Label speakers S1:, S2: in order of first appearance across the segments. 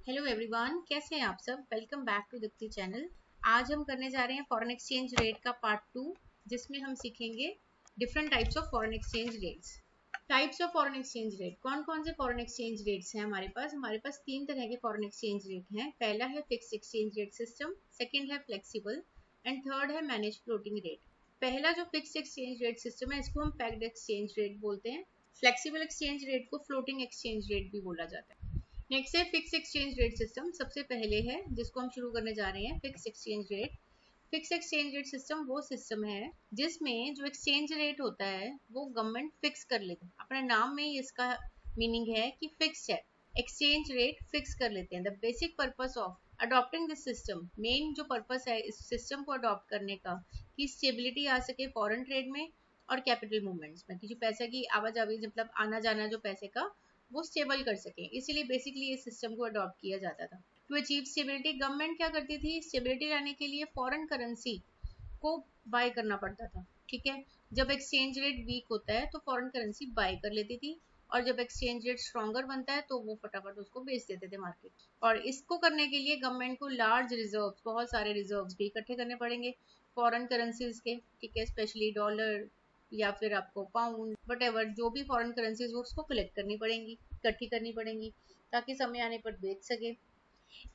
S1: Hello everyone, कैसे हैं आप सब। Welcome back to Deepti channel. आज हम करने जा रहे हैं फॉरेन एक्सचेंज रेट का पार्ट 2, जिसमें हम सीखेंगे different types of foreign exchange rates. Types of foreign exchange rate, कौन कौन से फॉरेन एक्सचेंज रेट्स हैं हमारे पास 3 तरह के फॉरेन एक्सचेंज रेट हैं। पहला है fix exchange rate system, second है फ्लेक्सिबल एंड थर्ड है मैनेज फ्लोटिंग रेट। पहला जो फिक्स एक्सचेंज रेट सिस्टम है, इसको हम पैक्ड एक्सचेंज रेट बोलते हैं। फ्लेक्सिबल एक्सचेंज रेट को फ्लोटिंग एक्सचेंज रेट भी बोला जाता है। नेक्स्ट है फिक्स एक्सचेंज रेट सिस्टम। सबसे पहले है जिसको हम शुरू करने जा रहे हैं, fix exchange rate. Fix exchange rate system वो सिस्टम है जिसमें जो एक्सचेंज रेट होता है वो गवर्नमेंट फिक्स कर लेती है। अपने नाम में ही इसका मीनिंग है कि फिक्स है, एक्सचेंज रेट फिक्स कर लेते हैं। The basic purpose of adopting this system, main जो पर्पस है इस सिस्टम को अडॉप्ट करने का, कि स्टेबिलिटी आ सके फॉरेन ट्रेड में और कैपिटल मूवमेंट्स में, कि जो पैसे की आवाजाही मतलब आना जाना जो पैसे का वो स्टेबल कर सके। इसीलिए बेसिकली इस सिस्टम को अडॉप्ट किया जाता था। टू अचीव स्टेबिलिटी गवर्नमेंट क्या करती थी, स्टेबिलिटी लाने के लिए फॉरेन करेंसी को बाय करना पड़ता था। ठीक है, जब एक्सचेंज रेट वीक होता है तो फॉरेन करेंसी बाय कर लेती थी, और जब एक्सचेंज रेट स्ट्रॉन्गर बनता है तो वो फटाफट उसको बेच देते थे मार्केट। और इसको करने के लिए गवर्नमेंट को लार्ज रिजर्व, बहुत सारे रिजर्व भी इकट्ठे करने पड़ेंगे फॉरेन करेंसीज के। ठीक है, स्पेशली डॉलर या फिर आपको पाउंड, वट जो भी फॉरेन करेंसीज वो उसको कलेक्ट करनी पड़ेंगी, इकट्ठी करनी पड़ेंगी, ताकि समय आने पर बेच सके।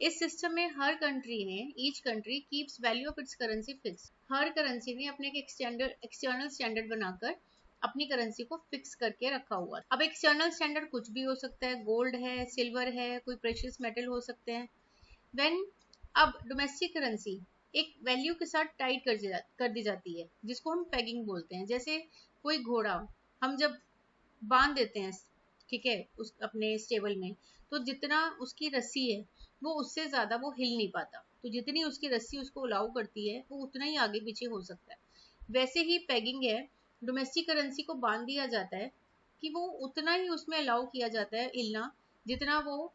S1: इस सिस्टम में हर कंट्री ने, each country keeps value of its currency fix. Her currency ने अपने एक एक्सटर्नल स्टैंडर्ड बनाकर अपनी करेंसी को फिक्स करके रखा हुआ। अब एक्सटर्नल स्टैंडर्ड कुछ भी हो सकता है, गोल्ड है, सिल्वर है, कोई प्रेशियस मेटल हो सकते हैं। व्हेन अब डोमेस्टिक करेंसी एक वैल्यू के साथ टाइट कर दी जाती है, जिसको हम पेगिंग बोलते हैं। जैसे कोई घोड़ा हम जब बांध देते हैं, ठीक है, उस अपने स्टेबल में, तो जितना उसकी रस्सी है वो उससे ज्यादा वो हिल नहीं पाता। तो जितनी उसकी रस्सी उसको अलाउ करती है वो उतना ही आगे पीछे हो सकता है। वैसे ही पेगिंग है, डोमेस्टिक करेंसी को बांध दिया जाता है कि वो उतना ही उसमें अलाउ किया जाता है हिलना, जितना वो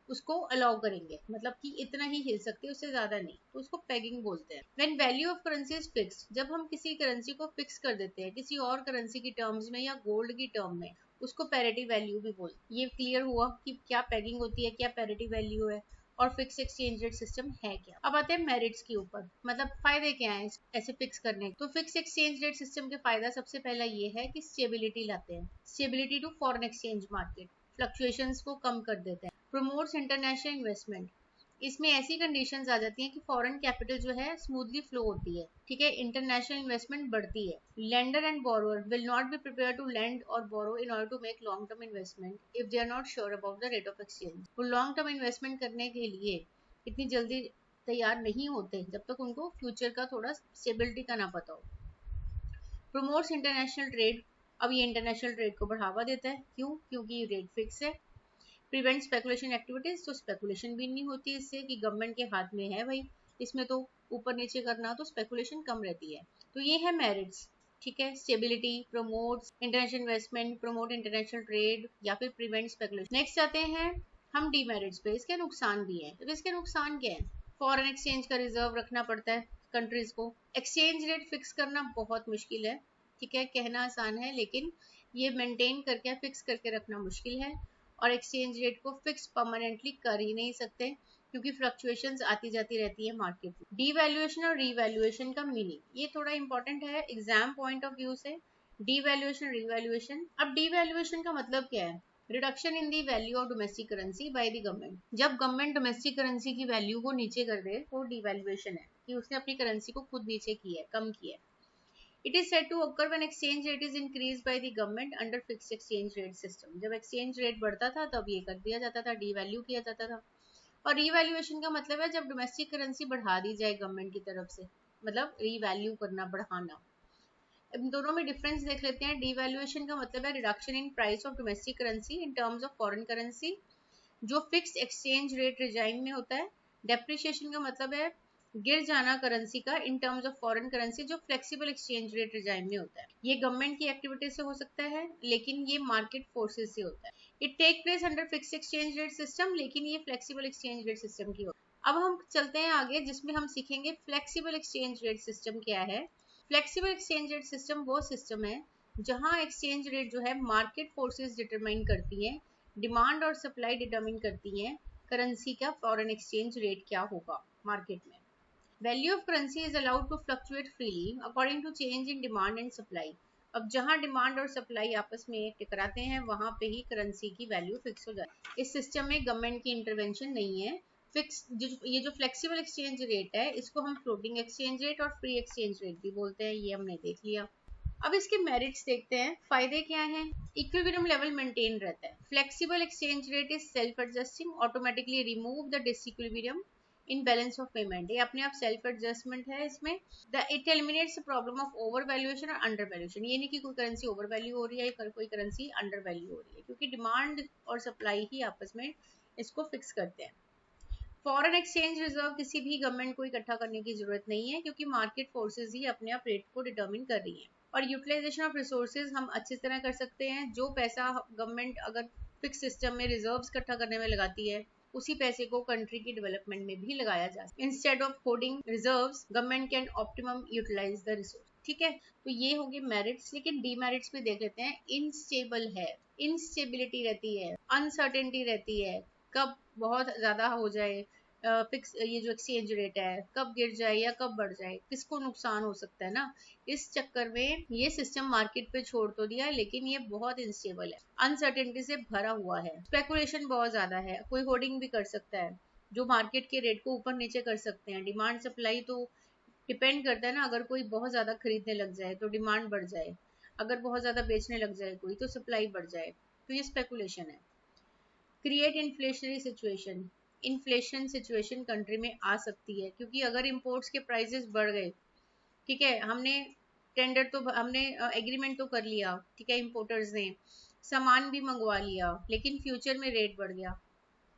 S1: उसको अलाउ करेंगे, मतलब कि इतना ही हिल सकते हैं, उससे ज्यादा नहीं। तो उसको पेगिंग बोलते हैं। When value of currency is fix, जब हम किसी करेंसी को फिक्स कर देते हैं किसी और करेंसी की टर्म्स में या गोल्ड की टर्म में, उसको पैरिटी वैल्यू भी बोलते हैं। ये क्लियर हुआ कि क्या पेगिंग होती है, क्या पैरिटी वैल्यू है और फिक्स एक्सचेंज रेट सिस्टम है क्या। अब आते हैं मेरिट्स के ऊपर, मतलब फायदे क्या हैं ऐसे फिक्स करने के। तो फिक्स एक्सचेंज रेट सिस्टम के फायदा सबसे पहला ये है कि स्टेबिलिटी लाते हैं, stability to foreign exchange market, fluctuations को कम कर देते हैं। प्रमोट्स इंटरनेशनल इन्वेस्टमेंट, इसमें ऐसी कंडीशंस आ जाती हैं कि फॉरेन कैपिटल जो है स्मूथली फ्लो होती है। ठीक है, इंटरनेशनल इन्वेस्टमेंट बढ़ती है। Lender and borrower will not be prepare to lend or borrow in order to make long term investment if they are not sure about the rate of exchange. वो long term investment करने के लिए इतनी जल्दी तैयार नहीं होते जब तक उनको फ्यूचर का थोड़ा स्टेबिलिटी का ना पता हो। प्रमोट्स इंटरनेशनल ट्रेड, अब ये इंटरनेशनल ट्रेड को बढ़ावा देता है। क्यों? क्योंकि ये रेट फिक्स है। प्रिवेंट स्पेकुलेशन एक्टिविटीज, तो स्पेकुलेशन भी नहीं होती इससे, कि गवर्नमेंट के हाथ में है भाई, इसमें तो ऊपर नीचे करना, तो स्पेकुलेशन कम रहती है। तो ये है मेरिट्स। ठीक है, stability, promotes international investment, promote international trade या फिर प्रिवेंट स्पेकुलेशन। नेक्स्ट आते हैं हम डीमेरिट्स पे। इसके नुकसान भी हैं। तो इसके नुकसान क्या है? फॉरेन एक्सचेंज का रिजर्व रखना पड़ता है कंट्रीज को। एक्सचेंज रेट फिक्स करना बहुत मुश्किल है। ठीक है, कहना आसान है लेकिन ये मेंटेन करके फिक्स करके रखना मुश्किल है। और एक्सचेंज रेट को फिक्स परमानेंटली कर ही नहीं सकते, क्योंकि फ्लक्चुएशंस आती जाती रहती है मार्केट में। डीवैल्यूएशन और रीवैल्यूएशन का मीनिंग, ये थोड़ा इंपॉर्टेंट है एग्जाम पॉइंट ऑफ व्यू से। Devaluation, revaluation. अब डीवैल्यूएशन का मतलब क्या है? Reduction in the value of domestic currency by the government. जब गवर्नमेंट डोमेस्टिक करेंसी की वैल्यू को नीचे कर दे तो डीवैल्यूएशन है, कि उसने अपनी करेंसी को खुद नीचे किया है, कम किया है। It is said to occur when exchange rate is increased by the government under fixed exchange rate system. जब exchange rate बढ़ता था तब ये कर दिया जाता था, devalue किया जाता था। और revaluation का मतलब है जब domestic currency बढ़ा दी जाए गवर्नमेंट की तरफ से, मतलब revalue करना, बढ़ाना। इन दोनों में डिफरेंस देख लेते हैं। devaluation का मतलब है reduction in price of domestic currency in terms of foreign currency, जो fixed exchange rate regime में होता है। depreciation का मतलब है गिर जाना करेंसी का in terms of foreign currency, जो फ्लेक्सिबल एक्सचेंज रेट रिजाइम में होता है। ये गवर्नमेंट की एक्टिविटी से हो सकता है लेकिन ये मार्केट फोर्सेस से होता है। It take place under fix exchange rate system, लेकिन ये फ्लेक्सिबल एक्सचेंज रेट सिस्टम की होता है। अब हम चलते हैं आगे, जिसमें हम सीखेंगे फ्लेक्सिबल एक्सचेंज रेट सिस्टम क्या है। फ्लेक्सिबल एक्सचेंज रेट सिस्टम वो सिस्टम है जहां एक्सचेंज रेट जो है मार्केट फोर्सेस डिटरमाइन करती है, डिमांड और सप्लाई डिटरमाइन करती है करेंसी का फॉरेन एक्सचेंज रेट क्या होगा मार्केट में। Value of currency is allowed to fluctuate freely according to change in demand and supply. अब जहां डिमांड और सप्लाई आपस में टकराते हैं वहां पे ही करेंसी की वैल्यू फिक्स हो जाती है। इस सिस्टम में गवर्नमेंट की इंटरवेंशन नहीं है। फिक्स ये जो फ्लेक्सिबल एक्सचेंज रेट है इसको हम फ्लोटिंग एक्सचेंज रेट और फ्री एक्सचेंज रेट भी बोलते हैं, ये हमने देख लिया। अब इसके मेरिट्स देखते हैं, फायदे क्या हैं। इक्विलिब्रियम लेवल मेंटेन रहता है। Flexible exchange rate is self adjusting, automatically remove the disequilibrium in balance of payment. ये अपने आप सेल्फ एडजस्टमेंट है इसमें। It eliminates the problem of over valuation और अंडर वैल्यूएशन। ये नहीं कि कोई करेंसी ओवर वैल्यू हो रही है या कोई करेंसी अंडर वैल्यू हो रही है, क्योंकि डिमांड और सप्लाई ही आपस में इसको फिक्स करते हैं। फॉरेन एक्सचेंज रिजर्व किसी भी गवर्नमेंट को इकट्ठा करने की जरूरत नहीं है, क्योंकि मार्केट फोर्सेस ही अपने आप रेट को डिटरमिन कर रही है। और यूटिलाइजेशन ऑफ रिसोर्सेज हम अच्छी तरह कर सकते हैं। जो पैसा गवर्नमेंट अगर फिक्स सिस्टम में रिजर्व्स इकट्ठा करने में लगाती है, उसी पैसे को कंट्री की डेवलपमेंट में भी लगाया जा सकता है। Instead of holding reserves, government can optimum utilise the resource. ठीक है, तो ये हो गए मेरिट्स। लेकिन डीमेरिट्स भी देख लेते हैं। इनस्टेबल है, इनस्टेबिलिटी रहती है, अनसर्टेनिटी रहती है, कब बहुत ज्यादा हो जाए फिक्स ये जो एक्सचेंज रेट है, कब गिर जाए या कब बढ़ जाए, किसको नुकसान हो सकता है ना। इस चक्कर में ये सिस्टम मार्केट पे छोड़ तो दिया, लेकिन ये बहुत इनस्टेबल है, अनसर्टेनिटी से भरा हुआ है, स्पेकुलेशन बहुत ज्यादा है, कोई होर्डिंग भी कर सकता है जो मार्केट के रेट को ऊपर नीचे कर सकते हैं। डिमांड सप्लाई तो डिपेंड करता है ना, अगर कोई बहुत ज्यादा खरीदने लग जाए तो डिमांड बढ़ जाए, अगर बहुत ज्यादा बेचने लग जाए कोई तो सप्लाई बढ़ जाए, तो ये स्पेकुलेशन है। Create inflationary situation, inflation situation country में आ सकती है, क्योंकि अगर इंपोर्ट्स के प्राइसेस बढ़ गए, ठीक है, हमने टेंडर तो हमने एग्रीमेंट तो कर लिया, ठीक है, इंपोर्टर्स ने सामान भी मंगवा लिया, लेकिन फ्यूचर में रेट बढ़ गया,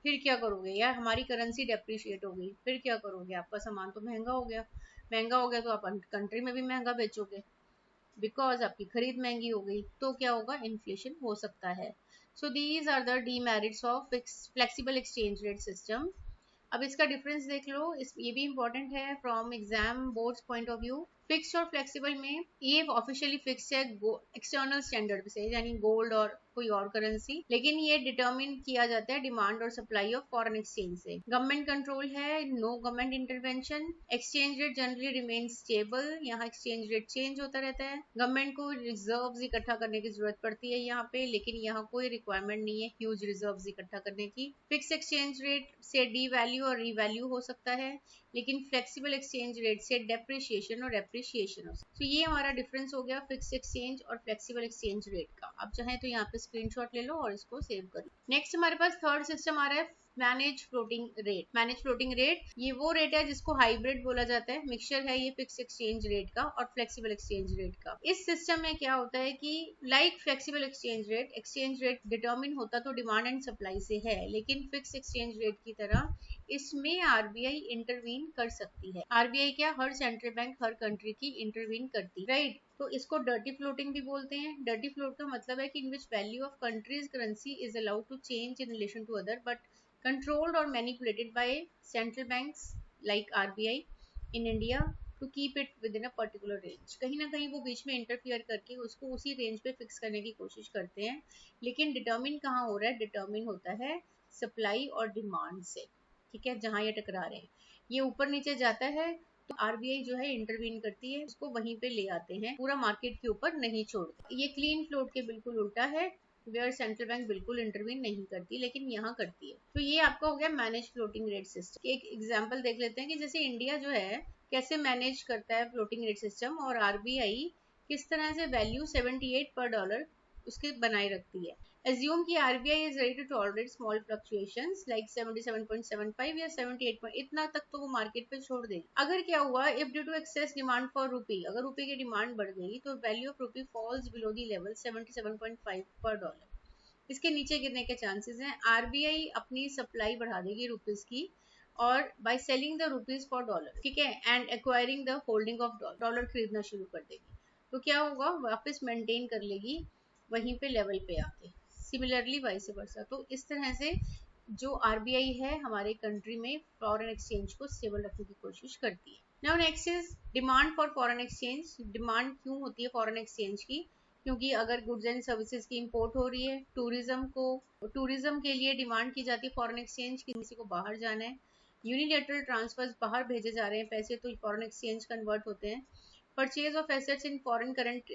S1: फिर क्या करोगे यार, हमारी करेंसी डेप्रिशिएट हो गई, फिर क्या करोगे, आपका सामान तो महंगा हो गया, महंगा हो गया तो आप कंट्री में भी महंगा बेचोगे, बिकॉज आपकी खरीद महंगी हो गई, तो क्या होगा, इन्फ्लेशन हो सकता है। So these are the demerits of flexible exchange rate system. अब इसका डिफरेंस देख लो, ये भी इंपॉर्टेंट है from exam boards point of view. Fixed और फ्लेक्सिबल में ये ऑफिशियली फिक्स्ड है एक्सटर्नल स्टैंडर्ड से, यानी गोल्ड और कोई और करेंसी, लेकिन ये डिटरमिन किया जाता है डिमांड और सप्लाई ऑफ फॉरेन एक्सचेंज से। गवर्नमेंट कंट्रोल है, no government intervention. Exchange rate generally remain stable, यहाँ एक्सचेंज रेट चेंज होता रहता है। गवर्नमेंट को रिजर्व्स इकट्ठा करने की जरूरत पड़ती है यहाँ पे, लेकिन यहाँ कोई रिक्वायरमेंट नहीं है ह्यूज रिजर्व्स इकट्ठा करने की। फिक्स एक्सचेंज रेट से डी वैल्यू और रीवैल्यू हो सकता है, लेकिन फ्लेक्सिबल एक्सचेंज रेट से डेप्रिशिएशन और एप्रिशिएशन हो सकता है। तो ये हमारा डिफरेंस हो गया फिक्स एक्सचेंज और फ्लेक्सिबल एक्सचेंज रेट का। अब चाहे तो यहाँ पे स्क्रीनशॉट ले लो और इसको सेव कर लो। नेक्स्ट हमारे पास थर्ड सिस्टम आ रहा है manage floating rate. Manage floating rate ये वो रेट है जिसको हाइब्रिड बोला जाता है, मिक्सचर है ये फिक्स एक्सचेंज रेट का और फ्लेक्सिबल एक्सचेंज रेट का। इस सिस्टम में क्या होता है कि like flexible exchange rate determine होता तो डिमांड एंड सप्लाई से है, लेकिन फिक्स एक्सचेंज रेट की तरह इसमें आरबीआई इंटरवीन कर सकती है। आरबीआई क्या, हर सेंट्रल बैंक हर कंट्री की इंटरवीन करती है, राइट। तो इसको डर्टी फ्लोटिंग भी बोलते हैं। डर्टी फ्लोट का मतलब है कि in which value of countries currency is allowed to change in relation to other but controlled or manipulated by central banks like RBI in India to keep it within a particular range। कहीं ना कहीं वो बीच में interfere करके उसको उसी range पे fix करने की कोशिश करते हैं, लेकिन डिटर्मिन कहाँ हो रहा है, डिटर्मिन होता है सप्लाई और डिमांड से, ठीक है, जहाँ ये टकरा रहे हैं, ये ऊपर नीचे जाता है तो आरबीआई जो है इंटरवीन करती है, उसको वहीं पे ले आते हैं, पूरा मार्केट के ऊपर नहीं छोड़ते। ये क्लीन फ्लोट के बिल्कुल उल्टा है, वेयर सेंट्रल बैंक बिल्कुल इंटरवीन नहीं करती, लेकिन यहाँ करती है। तो ये आपका हो गया मैनेज फ्लोटिंग रेट सिस्टम। एक एग्जांपल देख लेते हैं कि जैसे इंडिया जो है कैसे मैनेज करता है फ्लोटिंग रेट सिस्टम, और आरबीआई किस तरह से वैल्यू 78 पर डॉलर उसके बनाए रखती है। Assume कि RBI is ready to tolerate small fluctuations like 77.75 या 78 इतना तक तो वो मार्केट पे छोड़ देगी। अगर क्या हुआ, if due to excess demand for rupee, अगर रुपए की डिमांड बढ़ गई तो value of rupee falls below the level 77.5 पर डॉलर, इसके नीचे गिरने के चांसेस हैं। आरबीआई अपनी सप्लाई बढ़ा देगी रुपीज की और by selling the rupees for dollar, ठीक है, and acquiring the holding of dollar खरीदना शुरू कर देगी। तो क्या होगा, वापस मेंटेन कर लेगी वहीं पे लेवल पे आके, सिमिलरली वाइस वर्सा। तो इस तरह से जो आरबीआई है हमारे कंट्री में फॉरेन एक्सचेंज को स्टेबल रखने की कोशिश करती है। Now next is demand for foreign exchange. Demand क्यों होती है फॉरेन एक्सचेंज की, क्योंकि अगर गुड्स एंड सर्विसेज की इंपोर्ट हो रही है, टूरिज्म के लिए डिमांड की जाती है फॉरेन एक्सचेंज, किसी को बाहर जाना है, यूनिलेटरल ट्रांसफर्स बाहर भेजे जा रहे हैं पैसे, तो फॉरेन एक्सचेंज कन्वर्ट होते हैं। Purchase of assets in foreign current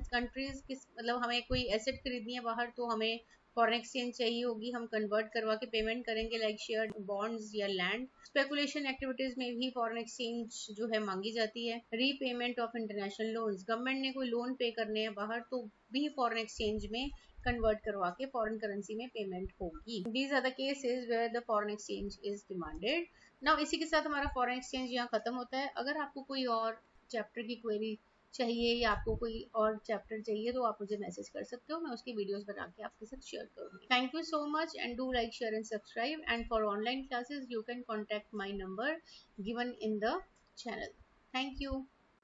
S1: countries, मतलब हमें कोई एसेट खरीदनी है बाहर तो हमें फॉरेन एक्सचेंज चाहिए होगी, हम कन्वर्ट करवा के पेमेंट करेंगे, लाइक शेयर, बॉन्ड्स या लैंड। स्पेकुलेशन एक्टिविटीज में भी फॉरेन एक्सचेंज जो है मांगी जाती है। Repayment of international loans, government ने कोई लोन पे करने हैं बाहर तो भी फॉरेन एक्सचेंज में कन्वर्ट करवा के फॉरेन करेंसी में पेमेंट होगी। These are the cases where the foreign exchange is demanded. Now इसी के साथ हमारा फॉरेन एक्सचेंज यहाँ खत्म होता है। अगर आपको कोई और चैप्टर की क्वेरी चाहिए या आपको कोई और चैप्टर चाहिए तो आप मुझे मैसेज कर सकते हो, मैं उसकी वीडियोस बना के आपके साथ शेयर करूंगी। Thank you so much and do like, share and subscribe, and for online classes you can contact my number given in the channel. Thank you.